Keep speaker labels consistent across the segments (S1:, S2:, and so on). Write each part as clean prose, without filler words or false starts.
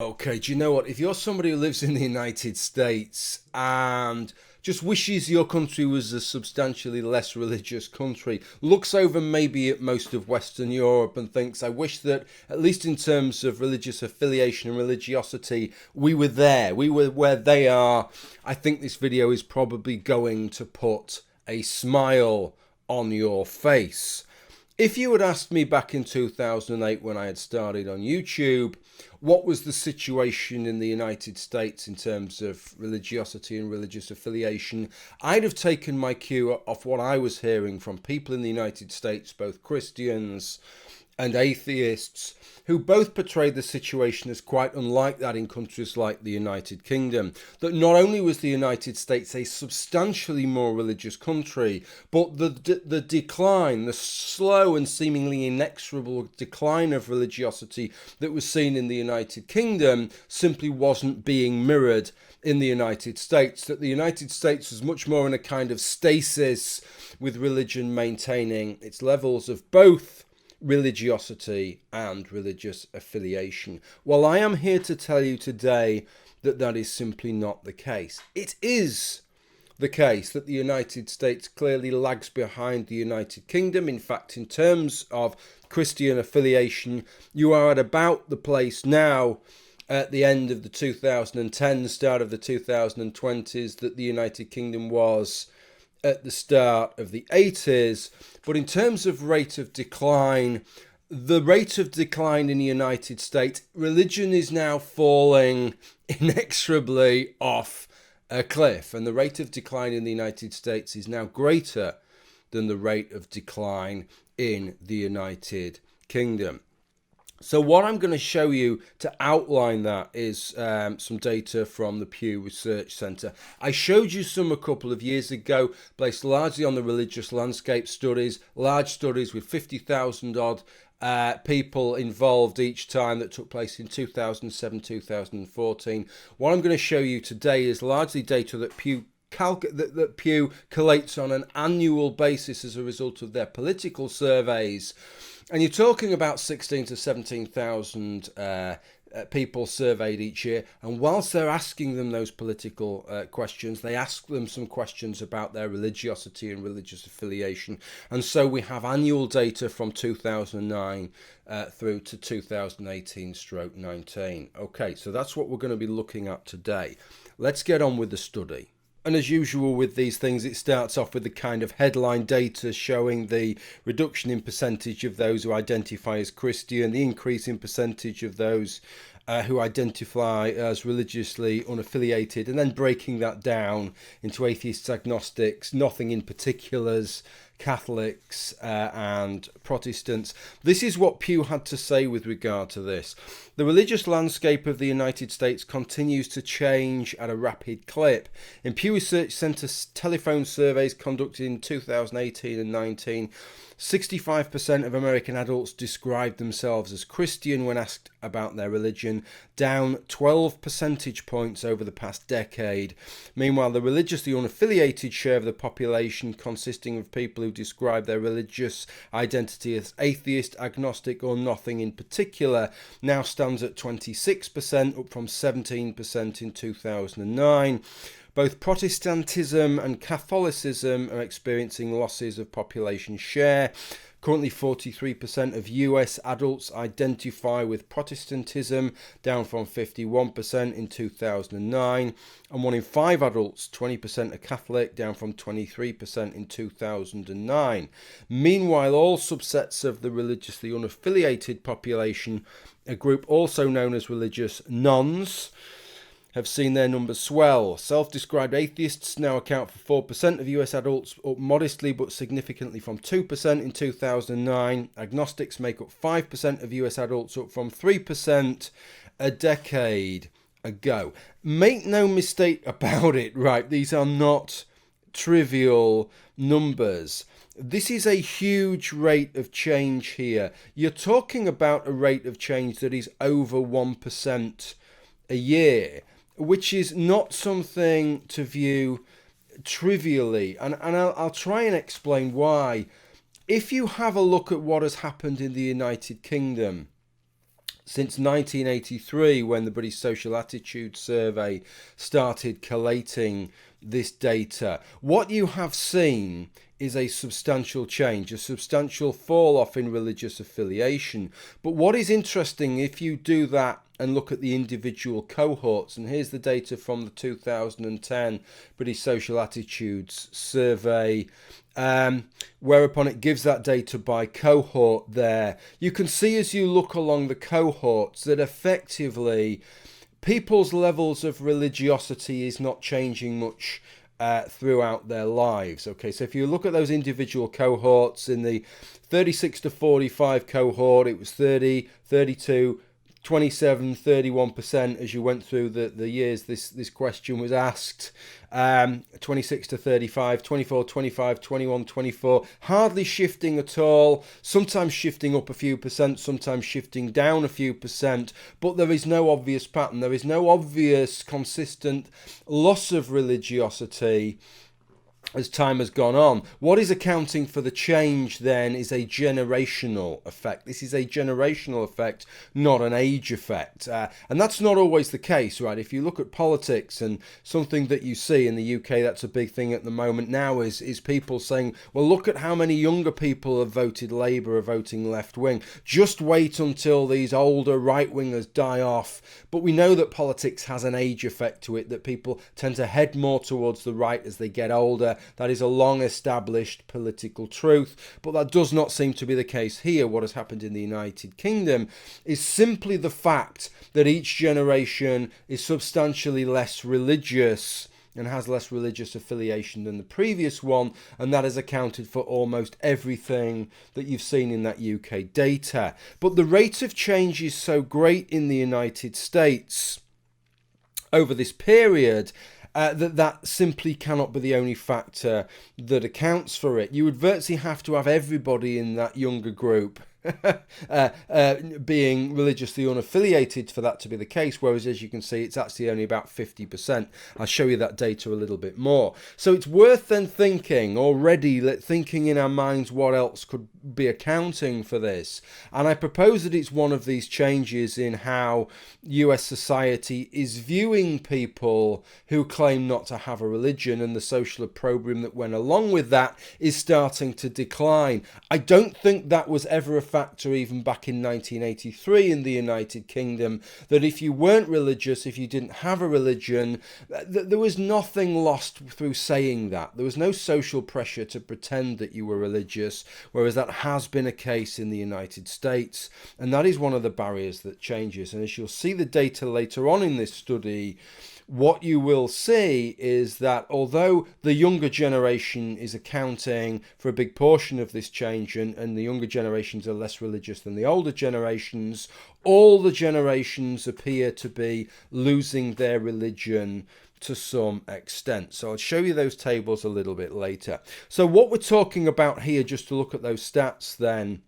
S1: Okay, do you know what? If you're somebody who lives in the United States and just wishes your country was a substantially less religious country, looks over maybe at most of Western Europe and thinks, I wish that, at least in terms of religious affiliation and religiosity, we were there. We were where they are. I think this video is probably going to put a smile on your face. If you had asked me back in 2008 when I had started on YouTube, what was the situation in the United States in terms of religiosity and religious affiliation, I'd have taken my cue off what I was hearing from people in the United States, both Christians and atheists, who both portrayed the situation as quite unlike that in countries like the United Kingdom. That not only was the United States a substantially more religious country, but the decline, the slow and seemingly inexorable decline of religiosity that was seen in the United Kingdom simply wasn't being mirrored in the United States. That the United States was much more in a kind of stasis, with religion maintaining its levels of both religiosity and religious affiliation. Well, I am here to tell you today that that is simply not the case. It is the case that the United States clearly lags behind the United Kingdom. In fact, in terms of Christian affiliation, you are at about the place now at the end of the 2010s, start of the 2020s, that the United Kingdom was at the start of the 80s. But in terms of rate of decline, the rate of decline in the United States, religion is now falling inexorably off a cliff. And the rate of decline in the United States is now greater than the rate of decline in the United Kingdom. So what I'm going to show you to outline that is some data from the Pew Research Centre. I showed you some a couple of years ago, based largely on the religious landscape studies, large studies with 50,000 odd people involved each time, that took place in 2007, 2014. What I'm going to show you today is largely data that Pew collates on an annual basis as a result of their political surveys. And you're talking about 16 to 17,000 people surveyed each year. And whilst they're asking them those political questions, they ask them some questions about their religiosity and religious affiliation. And so we have annual data from 2009 through to 2018/19. Okay, so that's what we're going to be looking at today. Let's get on with the study. And as usual with these things, it starts off with the kind of headline data showing the reduction in percentage of those who identify as Christian, the increase in percentage of those who identify as religiously unaffiliated, and then breaking that down into atheists, agnostics, nothing in particulars, Catholics and Protestants. This is what Pew had to say with regard to this. The religious landscape of the United States continues to change at a rapid clip. In Pew Research Centre telephone surveys conducted in 2018 and 19, 65% of American adults described themselves as Christian when asked about their religion, down 12 percentage points over the past decade. Meanwhile, the religiously unaffiliated share of the population, consisting of people who describe their religious identity as atheist, agnostic, or nothing in particular, now stands at 26%, up from 17% in 2009. Both Protestantism and Catholicism are experiencing losses of population share. Currently, 43% of US adults identify with Protestantism, down from 51% in 2009. And 1 in 5 adults, 20%, are Catholic, down from 23% in 2009. Meanwhile, all subsets of the religiously unaffiliated population, a group also known as religious nones, have seen their numbers swell. Self-described atheists now account for 4% of US adults, up modestly but significantly from 2% in 2009. Agnostics make up 5% of US adults, up from 3% a decade ago. Make no mistake about it, right? These are not trivial numbers. This is a huge rate of change here. You're talking about a rate of change that is over 1% a year, which is not something to view trivially. And I'll try and explain why. If you have a look at what has happened in the United Kingdom since 1983, when the British Social Attitude Survey started collating this data. What you have seen is a substantial change, a substantial fall off in religious affiliation. But what is interesting, if you do that and look at the individual cohorts, and here's the data from the 2010 British Social Attitudes Survey, whereupon it gives that data by cohort there. You can see as you look along the cohorts that effectively people's levels of religiosity is not changing much throughout their lives. Okay, so if you look at those individual cohorts, in the 36 to 45 cohort, it was 30, 32, 27, 31% as you went through the years this question was asked. 26 to 35, 24, 25, 21, 24, hardly shifting at all, sometimes shifting up a few percent, sometimes shifting down a few percent, but there is no obvious pattern, there is no obvious consistent loss of religiosity as time has gone on. What is accounting for the change then is a generational effect. This is a generational effect, not an age effect. And that's not always the case, right? If you look at politics, and something that you see in the UK, that's a big thing at the moment now, is people saying, well, look at how many younger people have voted Labour or voting left wing. Just wait until these older right wingers die off. But we know that politics has an age effect to it, that people tend to head more towards the right as they get older. That is a long established political truth, but that does not seem to be the case here. What has happened in the United Kingdom is simply the fact that each generation is substantially less religious and has less religious affiliation than the previous one, and that has accounted for almost everything that you've seen in that UK data. But the rate of change is so great in the United States over this period that simply cannot be the only factor that accounts for it. You would virtually have to have everybody in that younger group being religiously unaffiliated for that to be the case, whereas as you can see it's actually only about 50%. I'll show you that data a little bit more. So it's worth then thinking in our minds what else could be accounting for this, and I propose that it's one of these changes in how US society is viewing people who claim not to have a religion, and the social opprobrium that went along with that is starting to decline. I don't think that was ever a factor even back in 1983 in the United Kingdom, that if you weren't religious, if you didn't have a religion, there was nothing lost through saying that. There was no social pressure to pretend that you were religious, whereas that has been a case in the United States, and that is one of the barriers that changes. And as you'll see the data later on in this study, what you will see is that although the younger generation is accounting for a big portion of this change, and the younger generations are less religious than the older generations, all the generations appear to be losing their religion to some extent. So I'll show you those tables a little bit later. So what we're talking about here, just to look at those stats then,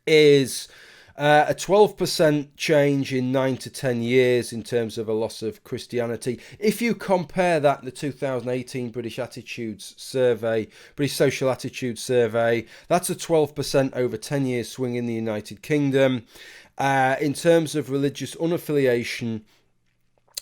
S1: is a 12% change in 9 to 10 years in terms of a loss of Christianity. If you compare that to the 2018 British Social Attitude Survey, that's a 12% over 10 years swing in the United Kingdom. In terms of religious unaffiliation,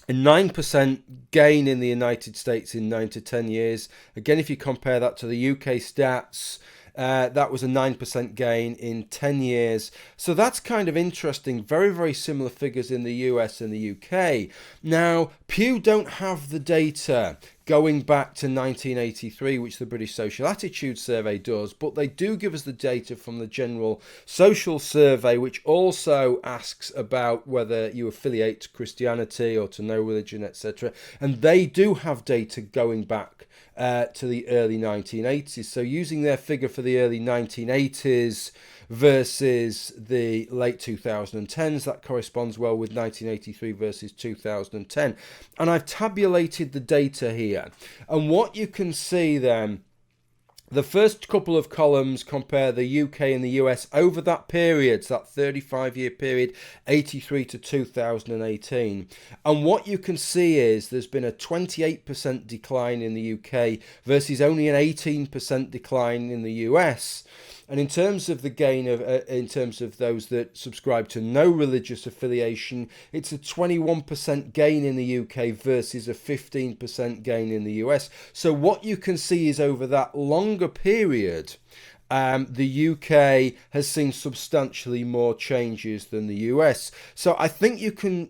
S1: a 9% gain in the United States in 9 to 10 years. Again, if you compare that to the UK stats, that was a 9% gain in 10 years. So that's kind of interesting. Very, very similar figures in the US and the UK. Now, Pew don't have the data going back to 1983, which the British Social Attitude Survey does, but they do give us the data from the General Social Survey, which also asks about whether you affiliate to Christianity or to no religion, etc. And they do have data going back to the early 1980s. So using their figure for the early 1980s versus the late 2010s, that corresponds well with 1983 versus 2010. And I've tabulated the data here. And what you can see then, the first couple of columns compare the UK and the US over that period, so that 35-year period, 83 to 2018. And what you can see is there's been a 28% decline in the UK versus only an 18% decline in the US. And in terms of the gain of, in terms of those that subscribe to no religious affiliation, it's a 21% gain in the UK versus a 15% gain in the US. So what you can see is over that longer period, the UK has seen substantially more changes than the US. So I think you can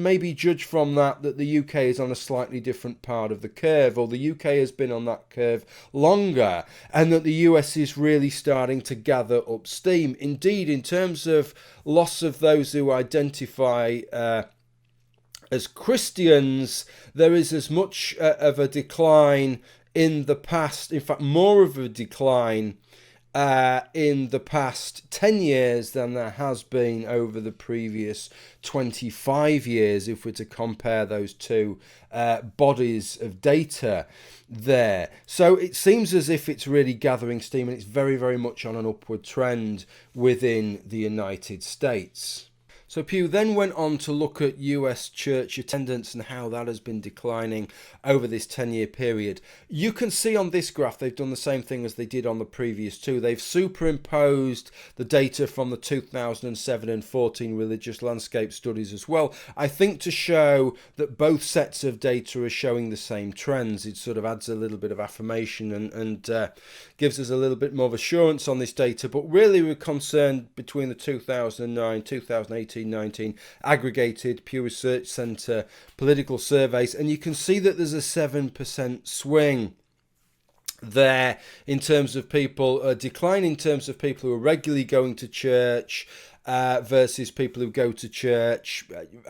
S1: maybe judge from that the UK is on a slightly different part of the curve, or the UK has been on that curve longer, and that the US is really starting to gather up steam. Indeed, in terms of loss of those who identify as Christians, there is as much of a decline in the past, in fact more of a decline in the past 10 years than there has been over the previous 25 years, if we're to compare those two bodies of data there. So it seems as if it's really gathering steam, and it's very, very much on an upward trend within the United States. So Pew then went on to look at US church attendance and how that has been declining over this 10-year period. You can see on this graph they've done the same thing as they did on the previous two. They've superimposed the data from the 2007 and 14 religious landscape studies as well, I think to show that both sets of data are showing the same trends. It sort of adds a little bit of affirmation and gives us a little bit more of assurance on this data. But really we're concerned between the 2009, 2018, 19 aggregated Pew Research Centre political surveys, and you can see that there's a 7% swing there in terms of people, a decline in terms of people who are regularly going to church versus people who go to church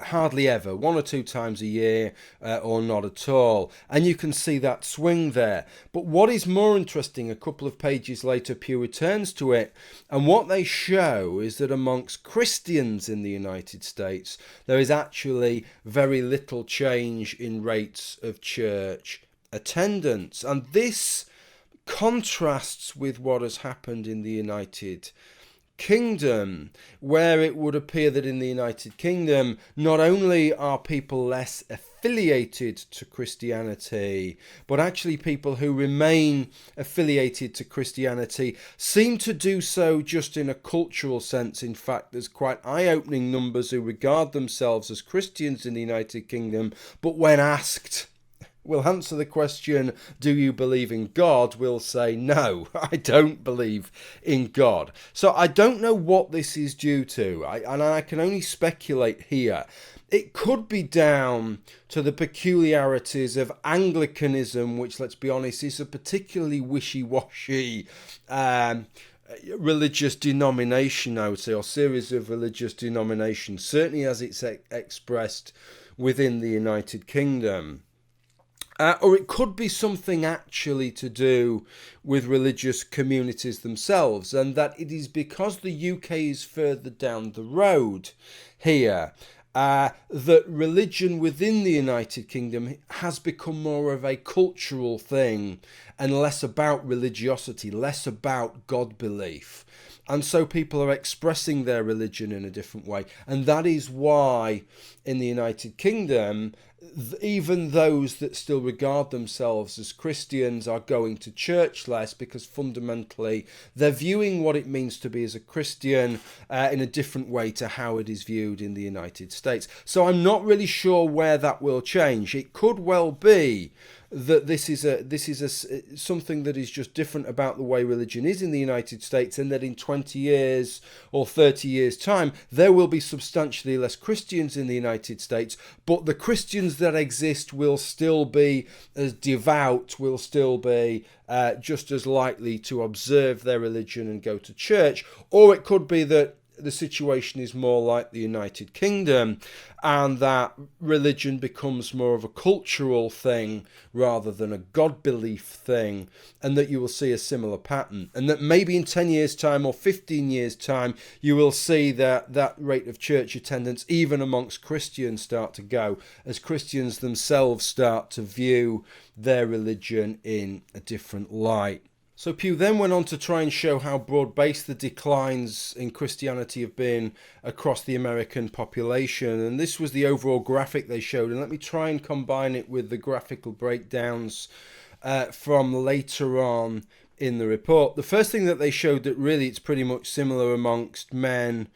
S1: hardly ever, 1 or 2 times a year or not at all. And you can see that swing there. But what is more interesting, a couple of pages later, Pew returns to it, and what they show is that amongst Christians in the United States, there is actually very little change in rates of church attendance. And this contrasts with what has happened in the United Kingdom, where it would appear that in the United Kingdom, not only are people less affiliated to Christianity, but actually people who remain affiliated to Christianity seem to do so just in a cultural sense. In fact, there's quite eye-opening numbers who regard themselves as Christians in the United Kingdom, but when asked, will answer the question, do you believe in God? Will say, no, I don't believe in God. So I don't know what this is due to, and I can only speculate here. It could be down to the peculiarities of Anglicanism, which, let's be honest, is a particularly wishy-washy religious denomination, I would say, or series of religious denominations, certainly as it's expressed within the United Kingdom. Or it could be something actually to do with religious communities themselves, and that it is because the UK is further down the road here that religion within the United Kingdom has become more of a cultural thing and less about religiosity, less about God belief. And so people are expressing their religion in a different way. And that is why in the United Kingdom, even those that still regard themselves as Christians are going to church less, because fundamentally they're viewing what it means to be as a Christian in a different way to how it is viewed in the United States. So I'm not really sure where that will change. It could well be that this is something that is just different about the way religion is in the United States, and that in 20 years or 30 years time there will be substantially less Christians in the United States, but the Christians that exist will still be as devout, will still be just as likely to observe their religion and go to church. Or it could be that the situation is more like the United Kingdom, and that religion becomes more of a cultural thing rather than a God belief thing, and that you will see a similar pattern, and that maybe in 10 years time or 15 years time you will see that rate of church attendance even amongst Christians start to go, as Christians themselves start to view their religion in a different light. So Pew then went on to try and show how broad-based the declines in Christianity have been across the American population. And this was the overall graphic they showed. And let me try and combine it with the graphical breakdowns from later on in the report. The first thing that they showed, that really it's pretty much similar amongst men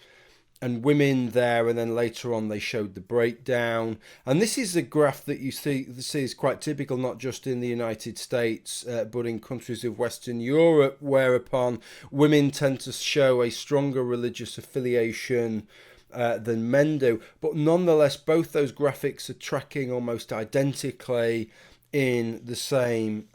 S1: and women there, and then later on they showed the breakdown. And this is a graph that you see is quite typical, not just in the United States, but in countries of Western Europe, whereupon women tend to show a stronger religious affiliation than men do. But nonetheless, both those graphics are tracking almost identically in the same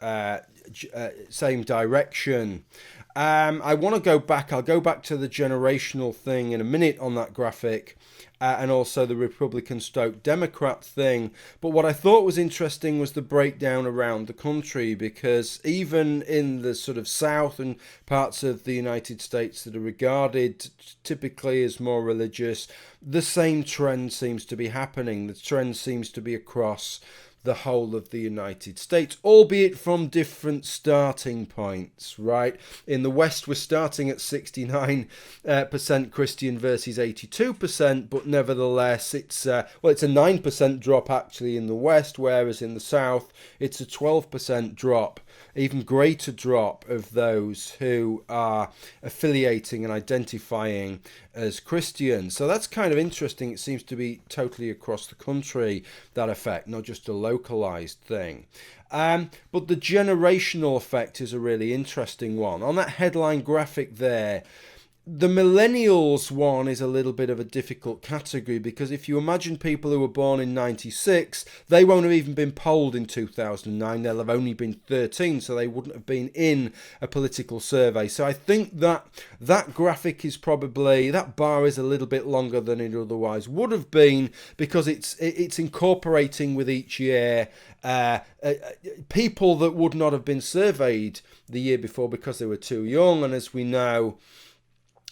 S1: direction. I want to go back. I'll go back to the generational thing in a minute on that graphic, and also the Republican stroke Democrat thing. But what I thought was interesting was the breakdown around the country, because even in the sort of South and parts of the United States that are regarded typically as more religious, the same trend seems to be happening. The trend seems to be across the whole of the United States, albeit from different starting points, right? In the West, we're starting at 69% Christian versus 82%, but nevertheless, it's a 9% drop actually in the West, whereas in the South, it's a 12% drop, even greater drop of those who are affiliating and identifying as Christians. So that's kind of interesting. It seems to be totally across the country, that effect, not just a localized thing. But the generational effect is a really interesting one. On that headline graphic there, the millennials one is a little bit of a difficult category, because if you imagine people who were born in 96, they won't have even been polled in 2009. They'll have only been 13, so they wouldn't have been in a political survey. So I think that graphic is probably, that bar is a little bit longer than it otherwise would have been, because it's incorporating with each year people that would not have been surveyed the year before because they were too young. And as we know,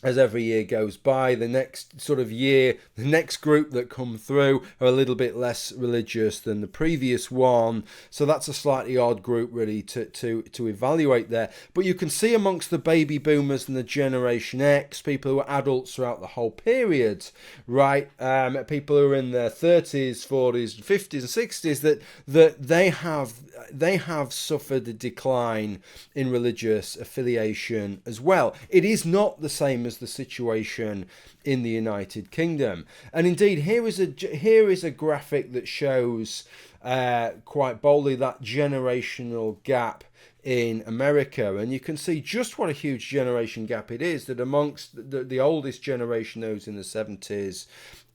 S1: as every year goes by, the next sort of year, the next group that come through are a little bit less religious than the previous one. So that's a slightly odd group really to evaluate there. But you can see amongst the baby boomers and the Generation X, people who are adults throughout the whole period, right? People who are in their 30s, 40s, 50s and 60s, that they have suffered a decline in religious affiliation as well. It is not the same as the situation in the United Kingdom. And indeed, here is a graphic that shows quite boldly that generational gap in America, and you can see just what a huge generation gap it is, that amongst the oldest generation, those in the 70s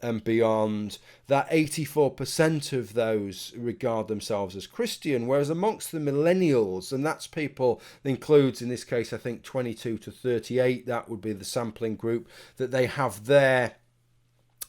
S1: and beyond, that 84% of those regard themselves as Christian, whereas amongst the millennials, and that's people, includes in this case I think 22 to 38, that would be the sampling group that they have there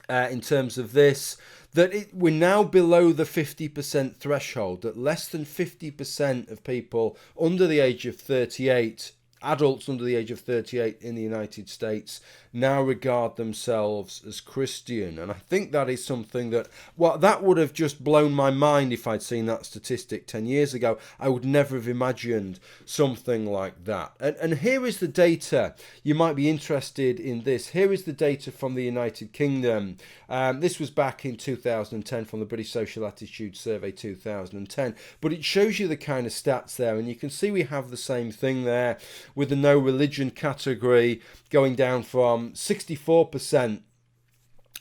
S1: in terms of this, that we're now below the 50% threshold, that less than 50% of people under the age of 38, adults under the age of 38 in the United States, now regard themselves as Christian. And I think that is something that, well, that would have just blown my mind if I'd seen that statistic 10 years ago. I would never have imagined something like that. And here is the data. You might be interested in this. Here is the data from the United Kingdom. This was back in 2010 from the British Social Attitude Survey 2010. But it shows you the kind of stats there. And you can see we have the same thing there with the no religion category going down from 64%,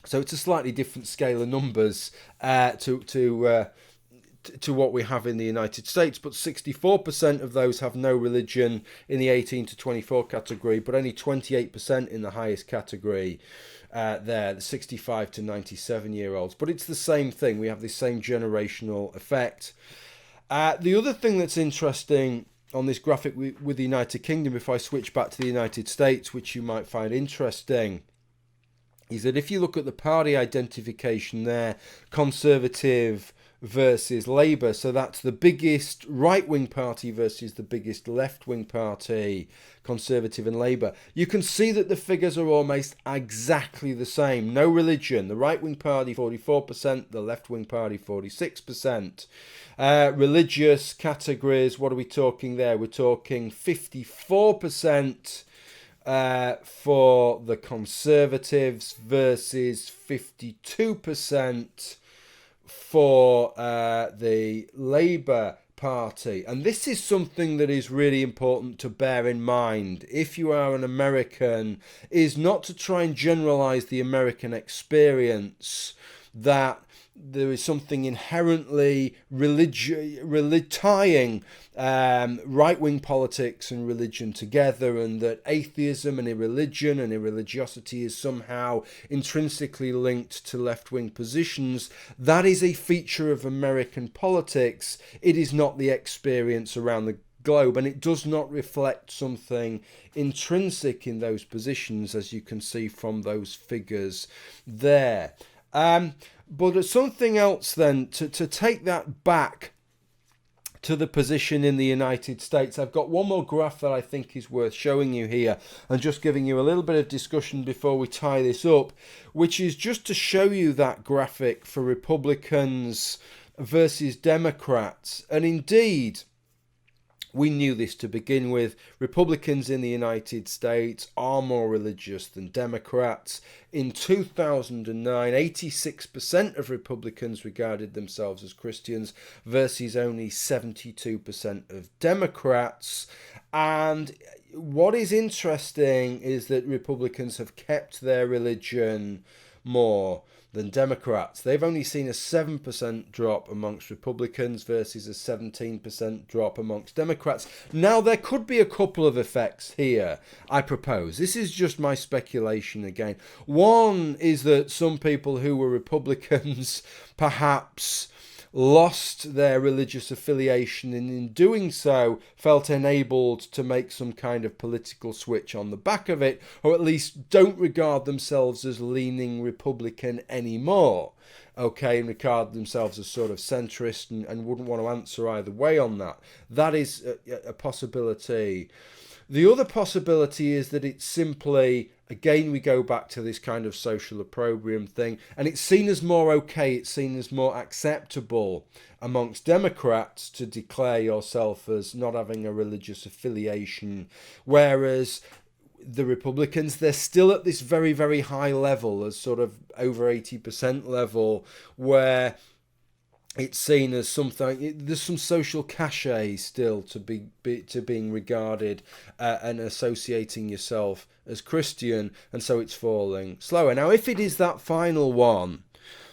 S1: so it's a slightly different scale of numbers to what we have in the United States, but 64% of those have no religion in the 18 to 24 category, but only 28% in the highest category there, the 65 to 97 year olds. But it's the same thing, we have the same generational effect. The other thing that's interesting on this graphic with the United Kingdom, if I switch back to the United States, which you might find interesting, is that if you look at the party identification there, Conservative versus Labour, so that's the biggest right-wing party versus the biggest left-wing party, Conservative and Labour, you can see that the figures are almost exactly the same. No religion, the right-wing party 44%, the left-wing party 46%. Religious categories, what are we talking there? We're talking 54% for the Conservatives versus 52% for the Labour Party. And this is something that is really important to bear in mind if you are an American, is not to try and generalize the American experience that there is something inherently tying right-wing politics and religion together, and that atheism and irreligion and irreligiosity is somehow intrinsically linked to left-wing positions. That is a feature of American politics. It is not the experience around the globe, and it does not reflect something intrinsic in those positions, as you can see from those figures there. But something else then, to take that back to the position in the United States, I've got one more graph that I think is worth showing you here, and just giving you a little bit of discussion before we tie this up, which is just to show you that graphic for Republicans versus Democrats. And indeed, we knew this to begin with. Republicans in the United States are more religious than Democrats. In 2009, 86% of Republicans regarded themselves as Christians versus only 72% of Democrats. And what is interesting is that Republicans have kept their religion more than Democrats. They've only seen a 7% drop amongst Republicans versus a 17% drop amongst Democrats. Now, there could be a couple of effects here, I propose. This is just my speculation again. One is that some people who were Republicans perhaps lost their religious affiliation, and in doing so felt enabled to make some kind of political switch on the back of it, or at least don't regard themselves as leaning Republican anymore, okay, and regard themselves as sort of centrist, and wouldn't want to answer either way on that. That is a possibility. The other possibility is that it's simply, again, we go back to this kind of social opprobrium thing, and it's seen as more okay, it's seen as more acceptable amongst Democrats to declare yourself as not having a religious affiliation, whereas the Republicans, they're still at this very, very high level, as sort of over 80% level, where it's seen as something. There's some social cachet still to being regarded and associating yourself as Christian, and so it's falling slower. Now, if it is that final one,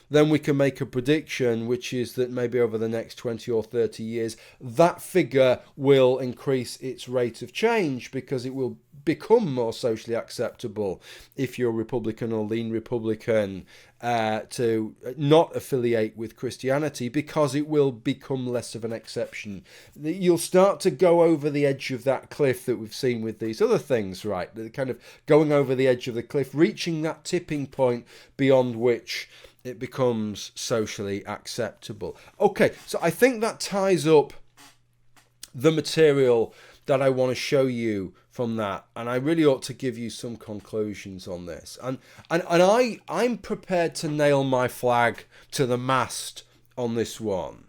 S1: then we can make a prediction, which is that maybe over the next 20 or 30 years, that figure will increase its rate of change, because it will become more socially acceptable if you're Republican or lean Republican to not affiliate with Christianity, because it will become less of an exception. You'll start to go over the edge of that cliff that we've seen with these other things, right? The kind of going over the edge of the cliff, reaching that tipping point beyond which it becomes socially acceptable. Okay, so I think that ties up the material that I want to show you from that, and I really ought to give you some conclusions on this. And I'm prepared to nail my flag to the mast on this one.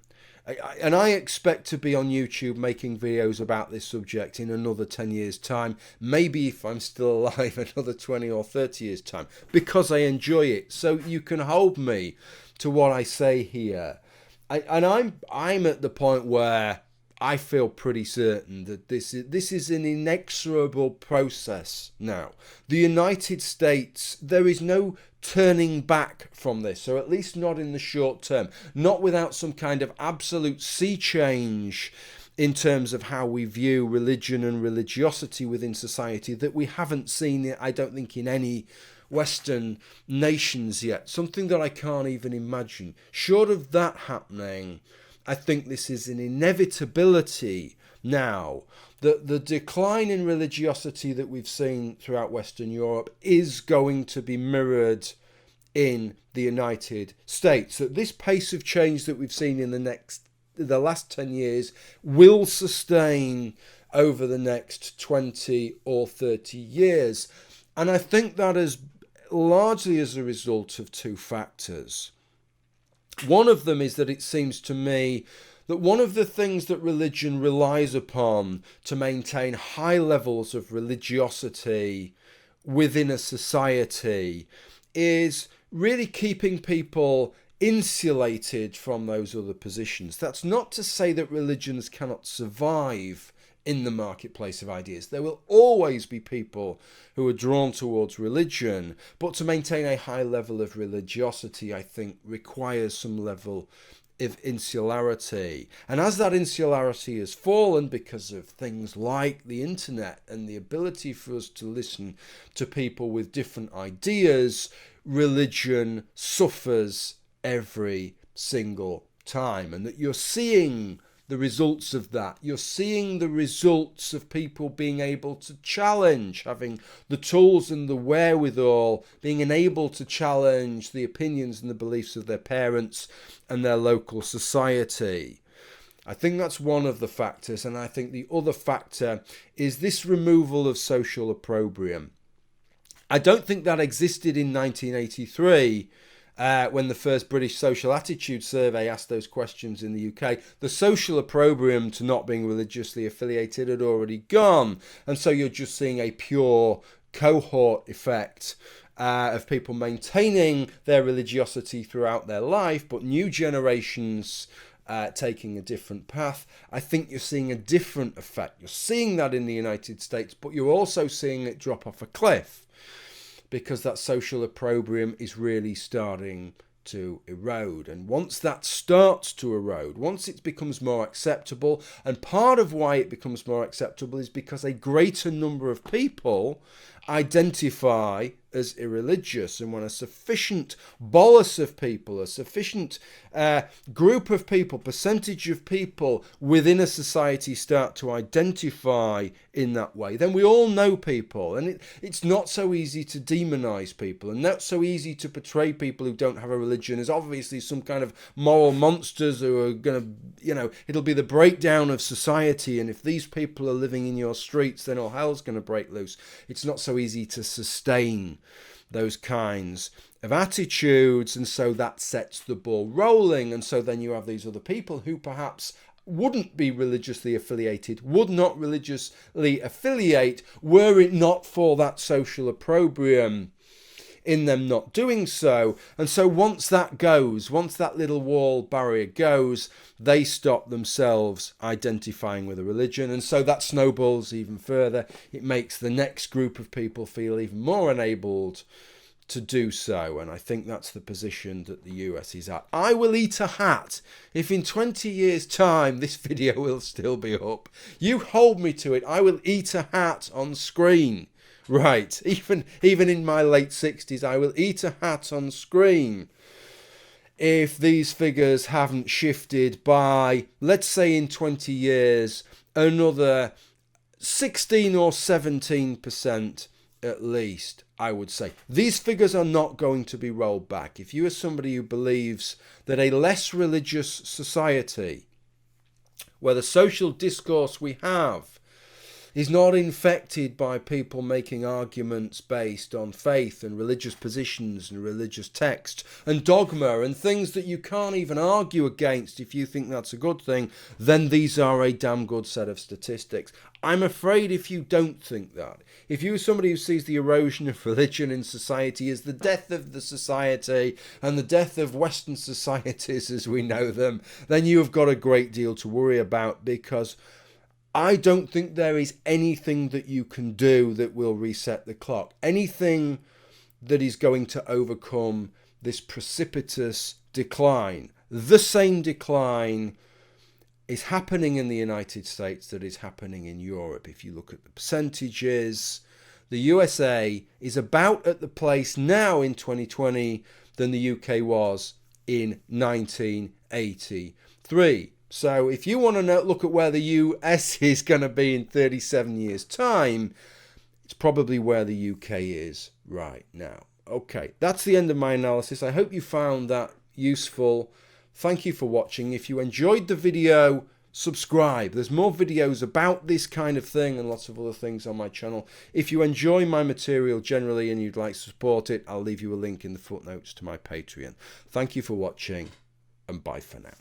S1: And I expect to be on YouTube making videos about this subject in another 10 years' time, maybe if I'm still alive, another 20 or 30 years' time, because I enjoy it. So you can hold me to what I say here. I'm at the point where I feel pretty certain that this is an inexorable process now. The United States, there is no turning back from this, or at least not in the short term, not without some kind of absolute sea change in terms of how we view religion and religiosity within society that we haven't seen, I don't think, in any Western nations yet. Something that I can't even imagine. Short of that happening, I think this is an inevitability now. The decline in religiosity that we've seen throughout Western Europe is going to be mirrored in the United States. That this pace of change that we've seen in the last 10 years will sustain over the next 20 or 30 years. And I think that is largely as a result of two factors. One of them is that it seems to me that one of the things that religion relies upon to maintain high levels of religiosity within a society is really keeping people insulated from those other positions. That's not to say that religions cannot survive in the marketplace of ideas. There will always be people who are drawn towards religion, but to maintain a high level of religiosity, I think, requires some level of insularity. And as that insularity has fallen because of things like the internet and the ability for us to listen to people with different ideas, religion suffers every single time. And that you're seeing the results of that. You're seeing the results of people being able to challenge, having the tools and the wherewithal, being able to challenge the opinions and the beliefs of their parents and their local society. I think that's one of the factors, and I think the other factor is this removal of social opprobrium. I don't think that existed in 1983. When the first British Social Attitude Survey asked those questions in the UK, the social opprobrium to not being religiously affiliated had already gone. And so you're just seeing a pure cohort effect of people maintaining their religiosity throughout their life, but new generations taking a different path. I think you're seeing a different effect. You're seeing that in the United States, but you're also seeing it drop off a cliff, because that social opprobrium is really starting to erode. And once that starts to erode, once it becomes more acceptable, and part of why it becomes more acceptable is because a greater number of people identify as irreligious, and when a sufficient bolus of people, a sufficient group of people, percentage of people within a society start to identify in that way, then we all know people, and it's not so easy to demonize people, and not so easy to portray people who don't have a religion as obviously some kind of moral monsters who are going to, it'll be the breakdown of society, and if these people are living in your streets, then all hell's going to break loose. It's not so easy to sustain those kinds of attitudes, and so that sets the ball rolling. And so then you have these other people who perhaps wouldn't be religiously affiliated, would not religiously affiliate were it not for that social opprobrium in them not doing so. And so once that goes, once that little wall barrier goes, they stop themselves identifying with a religion, and so that snowballs even further. It makes the next group of people feel even more enabled to do so, and I think that's the position that the US is at. I will eat a hat if in 20 years time this video will still be up. You hold me to it. I will eat a hat on screen. Right, even in my late 60s, I will eat a hat on screen if these figures haven't shifted by, let's say in 20 years, another 16 or 17% at least, I would say. These figures are not going to be rolled back. If you are somebody who believes that a less religious society, where the social discourse we have is not infected by people making arguments based on faith and religious positions and religious text and dogma and things that you can't even argue against if you think that's a good thing, then these are a damn good set of statistics. I'm afraid if you don't think that, if you're somebody who sees the erosion of religion in society as the death of the society and the death of Western societies as we know them, then you have got a great deal to worry about, because I don't think there is anything that you can do that will reset the clock. Anything that is going to overcome this precipitous decline. The same decline is happening in the United States that is happening in Europe. If you look at the percentages, the USA is about at the place now in 2020 than the UK was in 1983. So if you want to look at where the US is going to be in 37 years' time, it's probably where the UK is right now. Okay, that's the end of my analysis. I hope you found that useful. Thank you for watching. If you enjoyed the video, subscribe. There's more videos about this kind of thing and lots of other things on my channel. If you enjoy my material generally and you'd like to support it, I'll leave you a link in the footnotes to my Patreon. Thank you for watching, and bye for now.